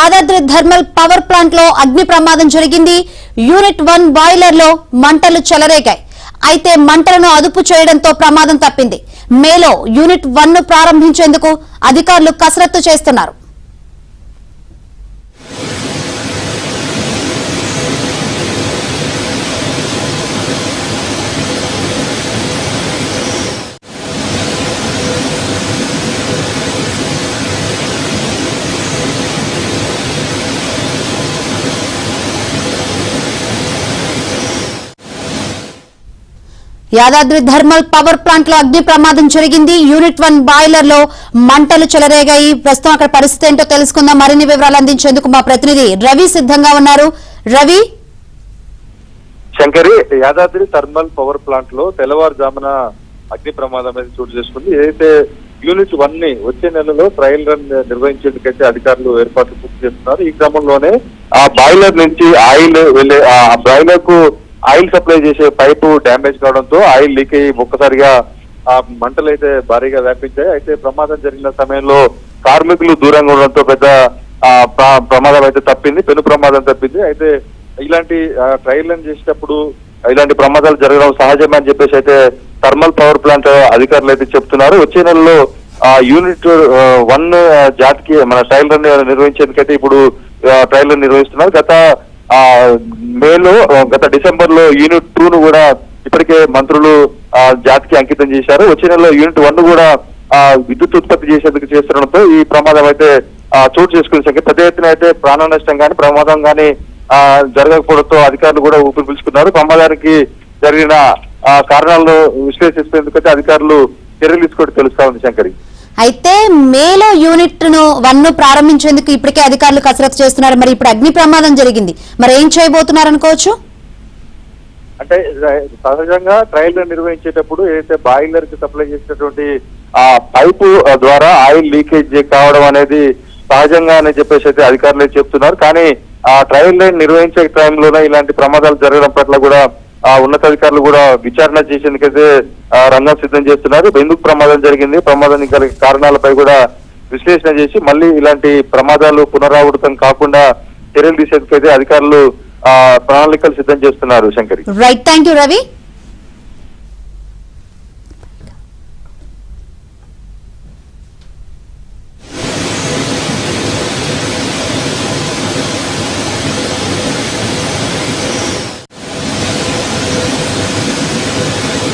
Yadadri thermal power plant లో అగ్ని ప్రమాదం జరిగింది. యూనిట్ 1 బాయిలర్ లో మంటలు చెలరేగాయి. అయితే మంటలను అదుపు చేయడంతో ప్రమాదం తప్పింది. మేలో యూనిట్ 1 ను ప్రారంభించేందుకు అధికారులు కసరత్తు చేస్తున్నారు. యాదాద్రి థర్మల్ పవర్ ప్లాంట్ లో అగ్ని ప్రమాదం జరిగింది. యూనిట్ 1 బాయిలర్ లో మంటలు చెలరేగాయి. ప్రస్తుతం అక్కడ పరిస్థితి ఏంటో తెలుసుకుందాం. మరిన్ని వివరాలు అందించేందుకు మా ప్రతినిధి రవి సిద్ధంగా ఉన్నారు. Ravi, Shankari, Yadadri thermal power plant లో తెల్లవారుజామున అగ్ని ప్రమాదం అనేది చోటు చేసుకుంది. ఏదైతే యూనిట్ 1 ని వచ్చే నెలలో ట్రయల్ రన్ నిర్వహించేందుకైతే అధికారులు ఏర్పాట్లు పూర్తి చేస్తున్నారు. ఈ క్రమంలోనే ఆ బాయిలర్ నుంచి ఆయిల్ వెళ్లే ఆ బాయిలర్ కు ఆయిల్ సప్లై చేసే పైపు డ్యామేజ్ కావడంతో ఆయిల్ లీక్ అయ్యి ఒక్కసారిగా ఆ మంటలు అయితే భారీగా వ్యాపించాయి. అయితే ప్రమాదం జరిగిన సమయంలో కార్మికులు దూరంగా ఉండడంతో పెద్ద ప్రమాదం అయితే తప్పింది, పెను ప్రమాదం తప్పింది. అయితే ఇలాంటి ట్రయల్ రన్ చేసేటప్పుడు ఇలాంటి ప్రమాదాలు జరగడం సహజమే అని చెప్పేసి అయితే థర్మల్ పవర్ ప్లాంట్ అధికారులు అయితే చెప్తున్నారు. వచ్చే నెలలో యూనిట్ 1 జాతికి మన ట్రయల్ రన్ నిర్వహించేందుకైతే ఇప్పుడు ట్రయల్ రన్ నిర్వహిస్తున్నారు. గత డిసెంబర్ లో యూనిట్ 2 ను కూడా ఇప్పటికే మంత్రులు జాతికి అంకితం చేశారు. వచ్చే నెలలో యూనిట్ 1 కూడా విద్యుత్ ఉత్పత్తి చేసేందుకు చేస్తుండడంతో ఈ ప్రమాదం అయితే చోటు చేసుకునే సంఖ్య పెద్ద ఎత్తున అయితే ప్రాణ నష్టం కానీ ప్రమాదం కానీ జరగకపోవడంతో అధికారులు కూడా ఊపిరి పీల్చుకున్నారు. ప్రమాదానికి జరిగిన కారణాలను విశ్లేషించేందుకైతే అధికారులు చర్యలు తీసుకోవడం తెలుస్తా ఉంది. శంకరి, అయితే మేలో యూనిట్ 1 ను ప్రారంభించేందుకు ఇప్పటికే అధికారులు కసరత్తు చేస్తున్నారు. మరి ఇప్పుడు అగ్ని ప్రమాదం జరిగింది, మరి ఏం చేయబోతున్నారు అనుకోవచ్చు? అంటే సహజంగా ట్రయల్ నిర్వహించేటప్పుడు ఏదైతే బాయిలర్ కి సప్లై చేసినటువంటి ఆ పైపు ద్వారా ఆయిల్ లీకేజ్ కావడం అనేది సహజంగా అని చెప్పేసి అయితే అధికారులు చెప్తున్నారు. కానీ ఆ ట్రయల్ నిర్వహించే టైంలోనే ఇలాంటి ప్రమాదాలు జరగడం పట్ల కూడా ఉన్నతాధికారులు కూడా విచారణ చేసేందుకైతే రంగం సిద్ధం చేస్తున్నారు. ఎందుకు ప్రమాదం జరిగింది, ప్రమాదానికి కలిగే కారణాలపై కూడా విశ్లేషణ చేసి మళ్ళీ ఇలాంటి ప్రమాదాలు పునరావృతం కాకుండా చర్యలు తీసేందుకైతే అధికారులు ప్రణాళికలు సిద్ధం చేస్తున్నారు. Shankari, right, thank you Ravi.